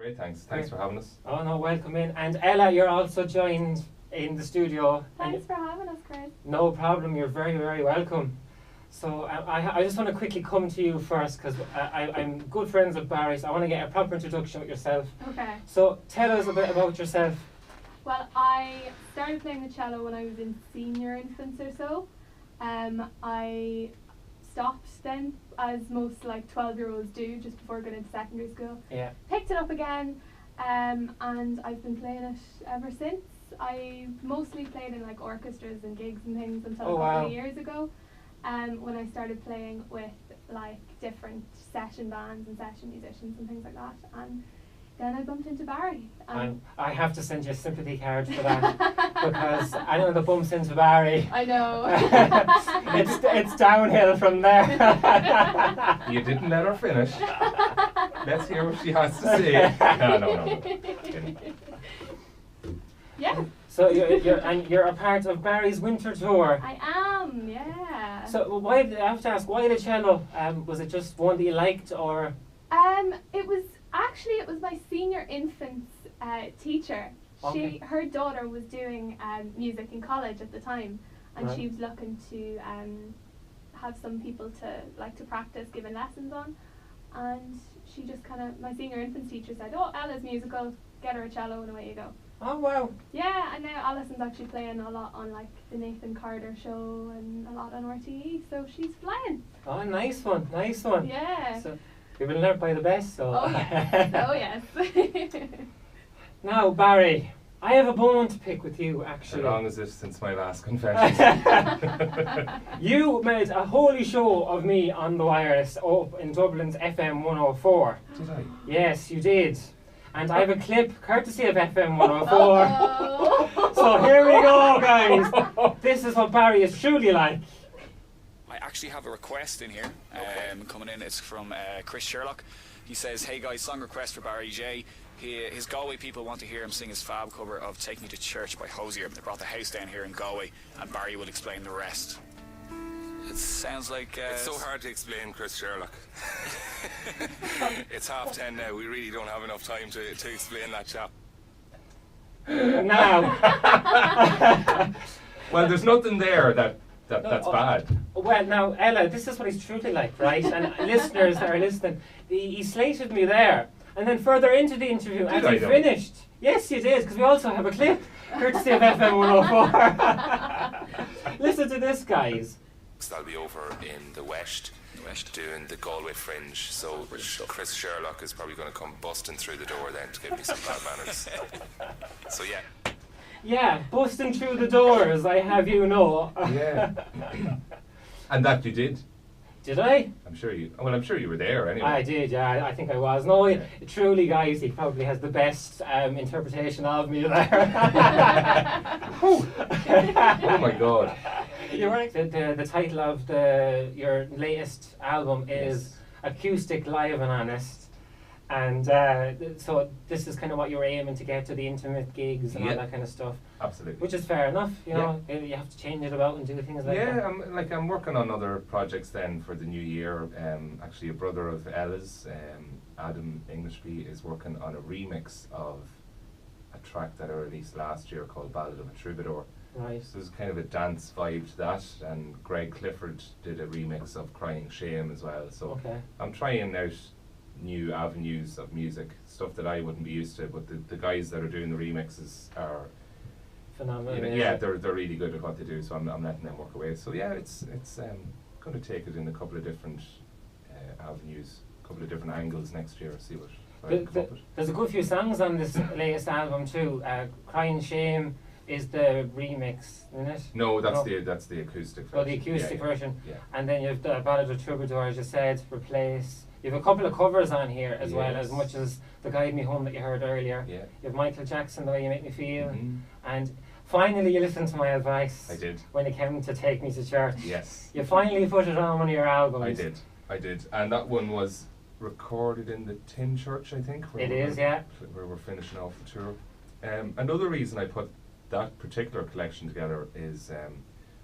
Great, thanks. Thanks for having us. Oh no, welcome in. And Ella, you're also joined in the studio. Thanks for having us, Chris. No problem, you're very, very welcome. So I just want to quickly come to you first because I'm good friends with Barry, so I want to get a proper introduction with yourself. Okay. So tell us a bit about yourself. Well, I started playing the cello when I was in senior infants or so. I stopped then, as most like 12-year-olds do, just before going into secondary school. Yeah. Picked it up again, and I've been playing it ever since. I mostly played in like orchestras and gigs and things until a couple of years ago. When I started playing with like different session bands and session musicians and things like that, and then I bumped into Barry. I have to send you a sympathy card for that because I know the bumps into Barry. I know. it's downhill from there. You didn't let her finish. Let's hear what she has to say. No. Yeah. So you're a part of Barry's winter tour. I am, yeah. So why? I have to ask, why the cello? Was it just one that you liked, or? It was my senior infants teacher. Okay. Her daughter was doing music in college at the time, and Right. she was looking to have some people to practice giving lessons on, and she just my senior infants teacher said, "Oh, Ella's musical, get her a cello and away you go." Oh wow. Yeah, and now Alison's actually playing a lot on like the Nathan Carter show and a lot on RTE, so she's flying. Oh, nice one. Yeah. So you've been learned by the best. So. Oh yes. Oh yes. Now, Barry, I have a bone to pick with you, actually. How long is it since my last confession? You made a holy show of me on the wireless up in Dublin's FM 104. Did I? Yes, you did. And I have a clip courtesy of FM 104. Uh-oh. So here we go, guys. This is what Barry is truly like. I actually have a request in here coming in. It's from Chris Sherlock. He says, "Hey guys, song request for Barry J. His Galway people want to hear him sing his fab cover of Take Me to Church by Hosier. They brought the house down here in Galway, and Barry will explain the rest." It sounds like... it's so hard to explain, Chris Sherlock. It's 10:30 now. We really don't have enough time to explain that chap. Now. Well, there's nothing there that's bad. Well, now, Ella, this is what he's truly like, right? And listeners that are listening, he slated me there. And then further into the interview, as he finished. Yes, you did, because we also have a clip, courtesy of FM 104. Listen to this, guys. That'll be over in the West, doing the Galway Fringe. So Chris Sherlock is probably going to come busting through the door then to give me some bad manners. So yeah. Yeah, busting through the doors, I have you know. Yeah. And that you did? Did I? I'm sure you were there anyway. I did, yeah, I think I was. No, truly, guys, he probably has the best interpretation of me there. Oh my God. You're right. The title of your latest album is Acoustic, Live and Honest. And so this is kind of what you were aiming to get to, the intimate gigs and all that kind of stuff. Absolutely. Which is fair enough, you know. You have to change it about and do things like that. Yeah, I'm working on other projects then for the new year. Actually, a brother of Ella's, Adam Englishby, is working on a remix of a track that I released last year called Ballad of a Troubadour. Right. So there's kind of a dance vibe to that, and Greg Clifford did a remix of Crying Shame as well. So I'm trying out new avenues of music, stuff that I wouldn't be used to, but the guys that are doing the remixes are phenomenal. You know, they're really good at what they do, so I'm letting them work away. So yeah, it's going to take it in a couple of different avenues, a couple of different angles next year. See what I can come up with. There's a good few songs on this latest album too. Crying Shame is the remix, isn't it? No, that's the acoustic version. Oh, the acoustic version. Yeah. And then you have the Ballad of Troubadour, as you said, Replace. You have a couple of covers on here as well, as much as the Guide Me Home that you heard earlier. Yeah. You have Michael Jackson, The Way You Make Me Feel. And finally you listened to my advice. I did. When it came to Take Me to Church. Yes. You finally put it on one of your albums. I did. And that one was recorded in the Tin Church, I think. It is, yeah. Where we're finishing off the tour. Another reason I put that particular collection together is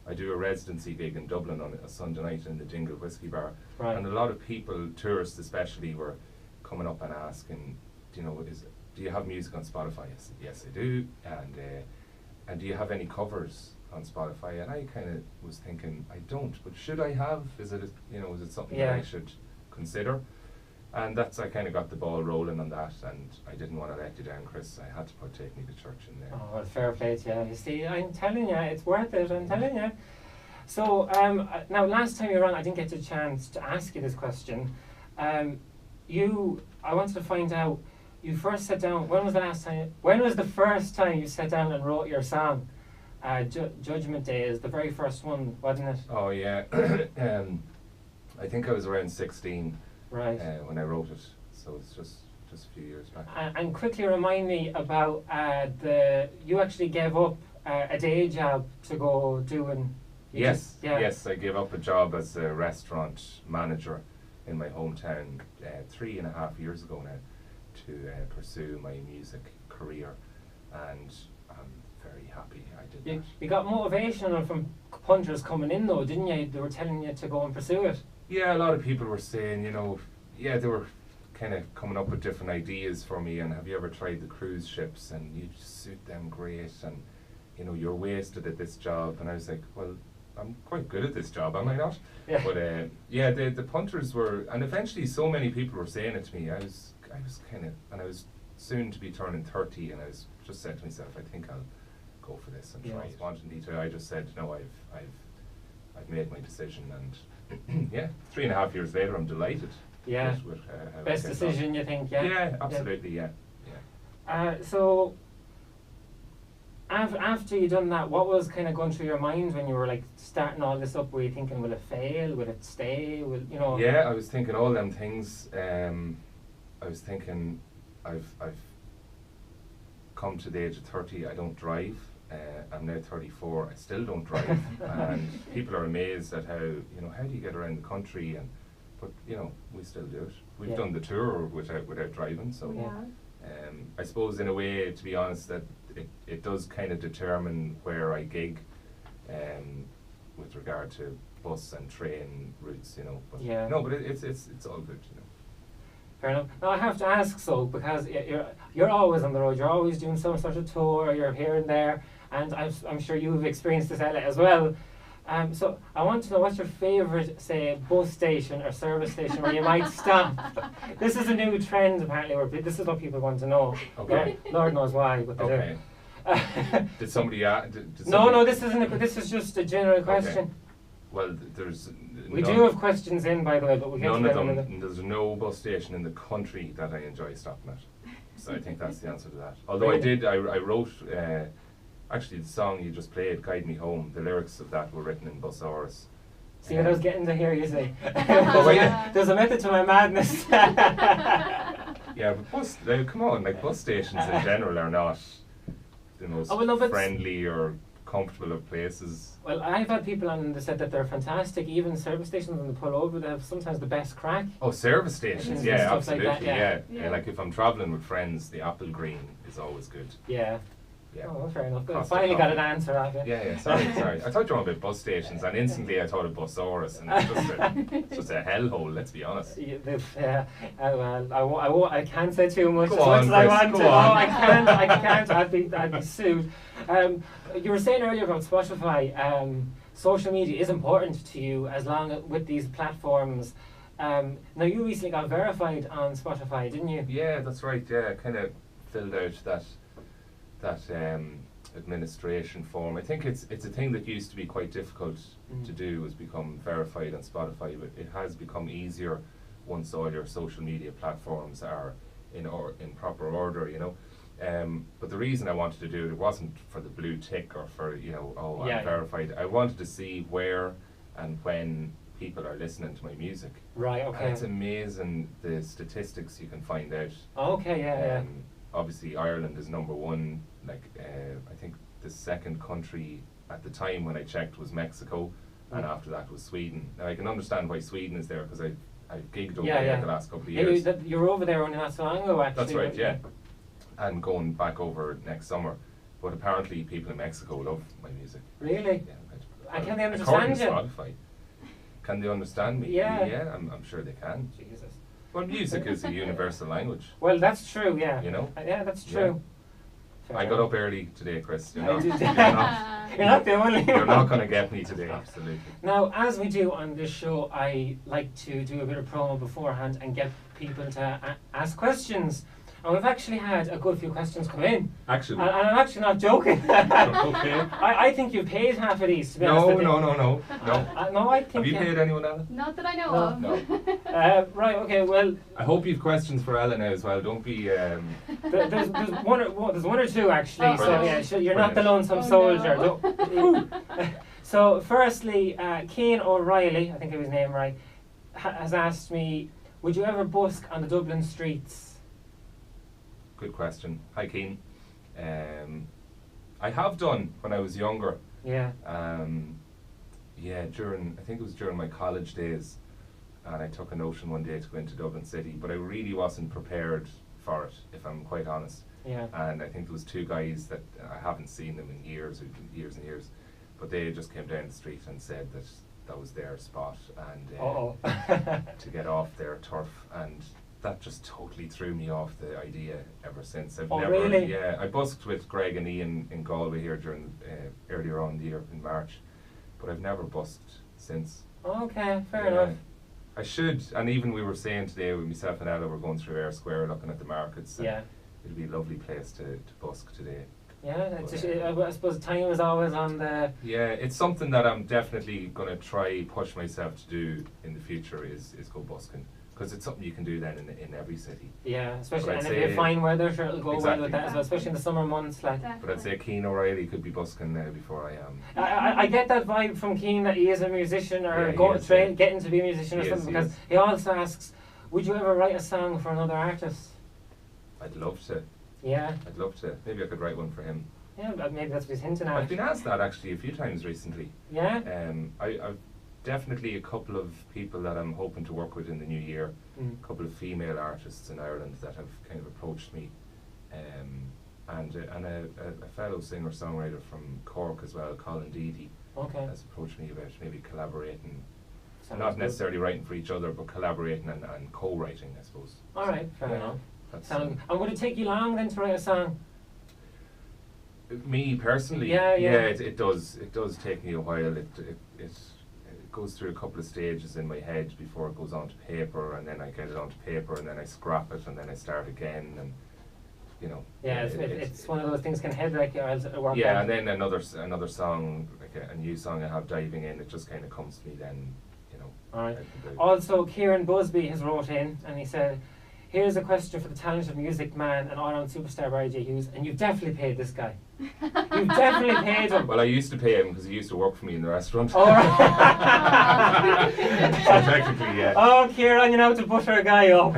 I do a residency gig in Dublin on a Sunday night in the Dingle Whiskey Bar. Right. And a lot of people, tourists especially, were coming up and asking, do you have music on Spotify? I said, yes, I do. And do you have any covers on Spotify? And I kind of was thinking, I don't, but should I have? Is it something that I should consider? And I kind of got the ball rolling on that, and I didn't want to let you down, Chris. I had to put Take Me to Church in there. Oh, well, fair play to you. You see, I'm telling you, it's worth it, I'm telling you. So, now last time you were on, I didn't get the chance to ask you this question. I wanted to find out, you first sat down, when was the first time you sat down and wrote your song? Judgment Day is the very first one, wasn't it? Oh, yeah. I think I was around 16. Right. When I wrote it, so it's just a few years back. And quickly remind me about you actually gave up a day job to go doing. Yes, I gave up a job as a restaurant manager in my hometown 3.5 years ago now to pursue my music career, and I'm very happy I did that. You got motivation from punters coming in though, didn't you? They were telling you to go and pursue it. Yeah, a lot of people were saying, they were kind of coming up with different ideas for me, and have you ever tried the cruise ships, and you suit them great, and you're wasted at this job. And I was like, well, I'm quite good at this job, am I not? Yeah. But the punters were, and eventually so many people were saying it to me. I was kind of, and I was soon to be turning 30, and I was just said to myself, I think I'll go for this and try it. Spontaneity, I just said, no, I've made my decision, and 3.5 years later, I'm delighted. Yeah. With best decision, you think? Yeah. Yeah, absolutely. Yeah. So after you done that, what was kind of going through your mind when you were like starting all this up? Were you thinking, will it fail? Will it stay? Yeah, I was thinking all them things. I was thinking, I've come to the age of 30. I don't drive. I'm now 34. I still don't drive, and people are amazed at how do you get around the country, but we still do it. We've done the tour without driving, so I suppose in a way, to be honest, that it does kind of determine where I gig, with regard to bus and train routes, But but it's all good, Fair enough. Now I have to ask, because you're always on the road. You're always doing some sort of tour. You're here and there. And I'm sure you've experienced this as well. So I want to know, what's your favourite, say, bus station or service station where you might stop? This is a new trend apparently, where this is what people want to know. Okay. Lord knows why, but they do. Did somebody ask? No, this isn't. This is just a general question. Okay. Well, there's. We do have questions in, by the way, but we can't. None of them. There's no bus station in the country that I enjoy stopping at. So I think that's the answer to that. Although I wrote. Actually, the song you just played, Guide Me Home, the lyrics of that were written in Busaurus. See what I was getting to here, you see. There's a method to my madness. Yeah, but come on, bus stations in general are not the most friendly or comfortable of places. Well, I've had people on that said that they're fantastic. Even service stations, when they pull over, they have sometimes the best crack. Oh, service stations, yeah, absolutely, like that, yeah. Like if I'm travelling with friends, the Apple Green is always good. Yeah. Yeah. Oh, fair enough. Good. Finally got an answer out of it. Yeah, sorry. I thought you were on about bus stations, and instantly I thought of Busaurus, and it's just a hellhole, let's be honest. Yeah. Well, I can't say too much. Go on, as I want Chris, to. go on. No, I can't. I'd be sued. You were saying earlier about Spotify. Social media is important to you, as long with these platforms. Now, you recently got verified on Spotify, didn't you? Yeah, that's right. Yeah, I kind of filled out that administration form. I think it's a thing that used to be quite difficult to do, was become verified on Spotify, but it has become easier once all your social media platforms are in proper order, but the reason I wanted to do it wasn't for the blue tick or for I'm verified. I wanted to see where and when people are listening to my music. Right, okay. And it's amazing the statistics you can find out. Okay, yeah. Obviously Ireland is number one. I think the second country at the time when I checked was Mexico, and after that was Sweden. Now I can understand why Sweden is there, because I've gigged over there the last couple of years. You were over there only not so long ago, actually. That's right, yeah. And going back over next summer. But apparently people in Mexico love my music. Really? Yeah. And can they understand you? Spotify. Can they understand me? Yeah. Yeah, I'm sure they can. Jesus. Well, music is a universal language. Well, that's true, yeah. You know? Yeah, that's true. Yeah. I got up early today, Chris. You're not the only You're not going to get me today, absolutely. Now, as we do on this show, I like to do a bit of promo beforehand and get people to ask questions. And we've actually had a good few questions come in. Actually. And I'm actually not joking. Okay. I think you paid half of these, to be honest. No, No, I think... Have you paid anyone, Ella? Not that I know of. No. Right, okay, well... I hope you've questions for Ella now as well. Don't be... There's one or two, actually. Oh, so, yeah, you're not the lonesome soldier. No. So, firstly, Cian O'Reilly, I think I have his name right, has asked me, would you ever busk on the Dublin streets? Good question. Hi, Cian. I have done when I was younger. Yeah. I think it was during my college days, and I took a notion one day to go into Dublin City, but I really wasn't prepared for it, if I'm quite honest. Yeah. And I think there was two guys that I haven't seen them in years and years, but they just came down the street and said that was their spot, and to get off their turf, and that just totally threw me off the idea ever since. I've never, really? Yeah, I busked with Greg and Ian in Galway here during earlier on in the year in March, but I've never busked since. Okay, fair enough. I should, and even we were saying today with myself and Ella, we're going through Eyre Square looking at the markets. Yeah. It'd be a lovely place to busk today. Yeah, I suppose time is always on the... Yeah, it's something that I'm definitely going to try push myself to do in the future is go busking. Because it's something you can do then in every city. Yeah, especially, and if you have fine weather, sure it'll go well with that as well, especially in the summer months. Like. But I'd say Cian O'Reilly could be busking now before I am. I get that vibe from Cian that he is a musician or getting to be a musician or something, because he also asks, would you ever write a song for another artist? I'd love to. Yeah. I'd love to. Maybe I could write one for him. Yeah, maybe that's what he's hinting at. I've been asked that actually a few times recently. Yeah? I've definitely a couple of people that I'm hoping to work with in the new year. A couple of female artists in Ireland that have kind of approached me, and a fellow singer-songwriter from Cork as well, Colin Deedy, has approached me about maybe collaborating. Not necessarily writing for each other, but collaborating and co-writing, I suppose. All right, fair enough. And would it take you long then to write a song? Me personally, it does. It does take me a while. It goes through a couple of stages in my head before it goes onto paper, and then I get it onto paper, and then I scrap it, and then I start again, and you know. Yeah, it's one of those things can head like work. Yeah, and then another song, like a new song I have diving in, it just kind of comes to me then, you know. All right. Also, Kieran Busby has wrote in, and he said, here's a question for the talented music man and all-round superstar Barry J. Hughes, and you've definitely paid this guy. You've definitely paid him. Well, I used to pay him because he used to work for me in the restaurant. All right. So technically, yeah. Oh, Kieran, you know to butter a guy up.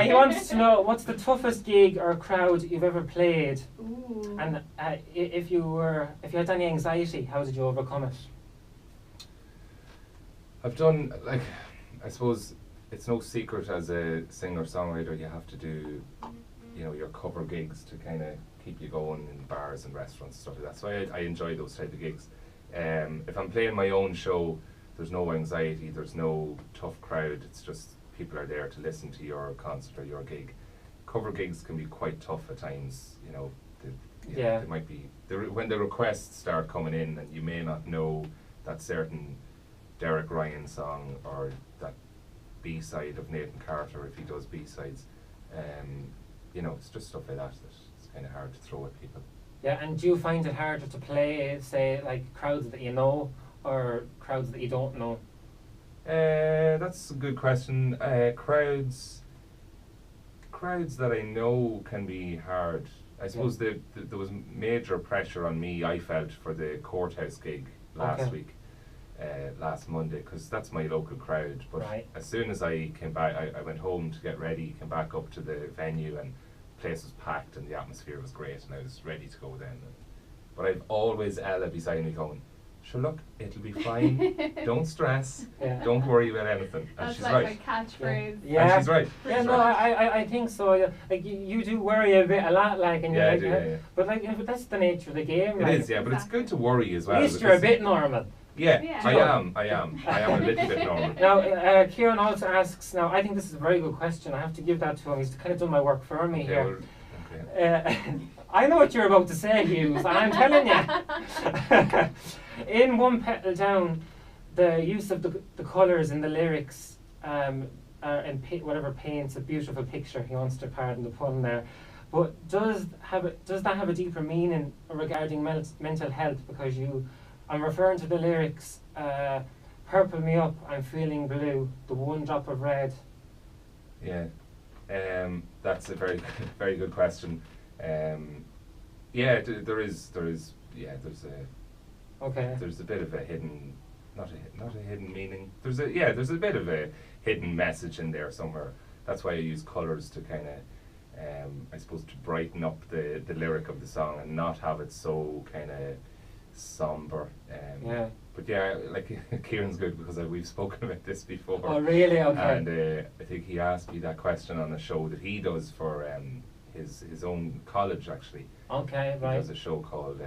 He wants to know, what's the toughest gig or crowd you've ever played? Ooh. And if you had any anxiety, how did you overcome it? I've done, like, I suppose it's no secret as a singer-songwriter you have to do, you know, your cover gigs to kind of keep you going in bars and restaurants and stuff like that. So I enjoy those type of gigs. If I'm playing my own show, there's no anxiety, there's no tough crowd. It's just people are there to listen to your concert or your gig. Cover gigs can be quite tough at times, you know. They might be, when the requests start coming in and you may not know that certain Derek Ryan song or that B-side of Nathan Carter if he does B-sides. You know, it's just stuff like that it's kind of hard to throw at people. Yeah, and do you find it harder to play, say, like crowds that you know or crowds that you don't know? That's a good question. Crowds that I know can be hard. I suppose there was major pressure on me, I felt, for the Courthouse gig last week. Last Monday, because that's my local crowd, but as soon as I came back, I went home to get ready, came back up to the venue, and the place was packed and the atmosphere was great, and I was ready to go then. But I've always Ella beside me going, sure, look, it'll be fine, don't stress, don't worry about anything. And that's she's like right. my catchphrase. Yeah. And she's right. Yeah, no, I think so. Yeah. Like you do worry a lot, like, and yeah, but like, but that's the nature of the game. It is, yeah, but it's good to worry as well. At least you're a bit normal. Yeah, Yeah. I am a little bit normal. Now, Kieran also asks, now I think this is a very good question, I have to give that to him, he's kind of done my work for me here. I know what you're about to say, Hughes, and I'm telling you. In One Petal Down, the use of the colours in the lyrics and whatever paints a beautiful picture, he wants to pardon the pun there. But does that have a deeper meaning regarding mental health? Because I'm referring to the lyrics, purple me up, I'm feeling blue, the one drop of red. Yeah, that's a very very good question. There's a bit of a hidden, not a hidden meaning. There's a bit of a hidden message in there somewhere. That's why I use colours to kind of, I suppose, to brighten up the lyric of the song and not have it so kind of somber. But yeah, like Kieran's good because we've spoken about this before. Oh really? Okay. And I think he asked me that question on a show that he does for his own college actually. Okay, right. He does a show called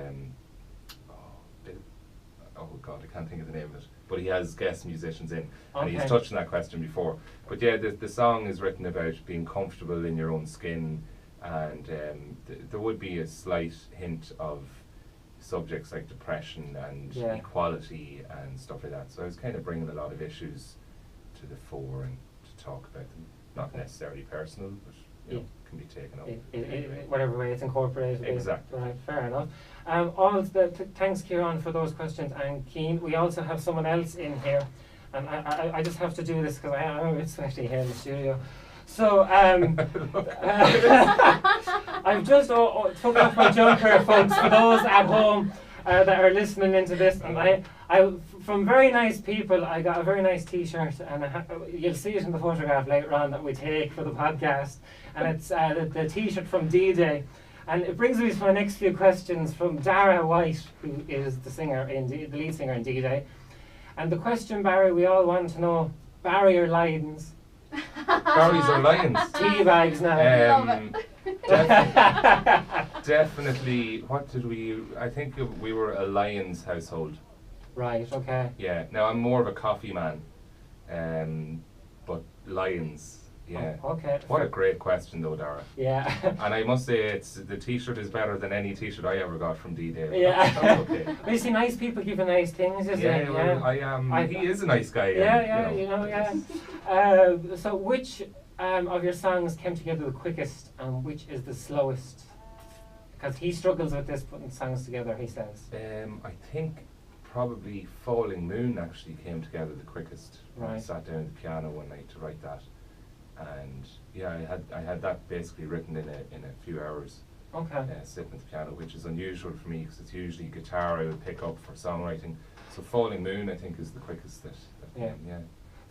oh god, I can't think of the name of it. But he has guest musicians in, and he's touched on that question before. But yeah, the song is written about being comfortable in your own skin, and there would be a slight hint of subjects like depression and equality and stuff like that. So I was kind of bringing a lot of issues to the fore and to talk about them. Not necessarily personal, but can be taken up. Whatever way it's incorporated. Exactly. Right, fair enough. Thanks, Kieran, for those questions. And Keane, we also have someone else in here. And I just have to do this because I'm a bit sweaty here in the studio. So, I've just took off my jumper, folks, for those at home that are listening into this. And I from very nice people, I got a very nice T-shirt, and you'll see it in the photograph later on that we take for the podcast. And it's the T-shirt from D-Day. And it brings me to my next few questions from Dara White, who is the lead singer in D-Day. And the question, Barry, we all want to know, Barry or lions? Barry's or lions? Tea bags now. Love it. Definitely. What did we? I think we were a lions household. Right. Okay. Yeah. Now I'm more of a coffee man, but lions. Yeah. Oh, okay. What a great question, though, Dara. Yeah. And I must say, the T-shirt is better than any T-shirt I ever got from D-Day. Yeah. That's okay. But you see, nice people give you nice things, isn't it? Well, he is a nice guy. So which of your songs came together the quickest, and which is the slowest? Because he struggles with this, putting songs together, he says. I think probably Falling Moon actually came together the quickest. Right. I sat down at the piano one night to write that. And I had that basically written in a few hours. Okay. Sitting at the piano, which is unusual for me because it's usually guitar I would pick up for songwriting. So Falling Moon, I think, is the quickest that came. Yeah.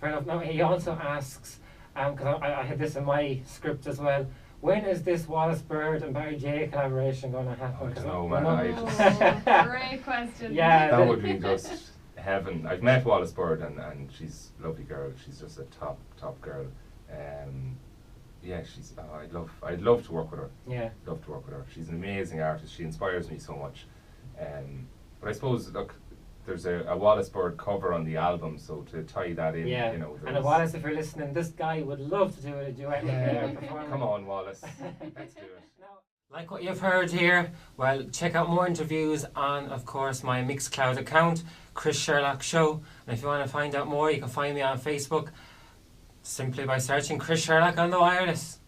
Fair enough. Now he also asks, because I had this in my script as well. When is this Wallace Bird and Barry J collaboration going to happen? I don't know, man. Great question. Yeah, that would be just heaven. I've met Wallace Bird and she's a lovely girl. She's just a top girl. I'd love to work with her. Yeah. Love to work with her. She's an amazing artist. She inspires me so much. But I suppose, look, there's a Wallace Bird cover on the album, so to tie that in, and Wallace, if you're listening, this guy would love to do a duet with you. Come on, Wallace. Let's do it. Like what you've heard here, well, check out more interviews on, of course, my Mixcloud account, Chris Sherlock Show. And if you want to find out more, you can find me on Facebook simply by searching Chris Sherlock on the wireless.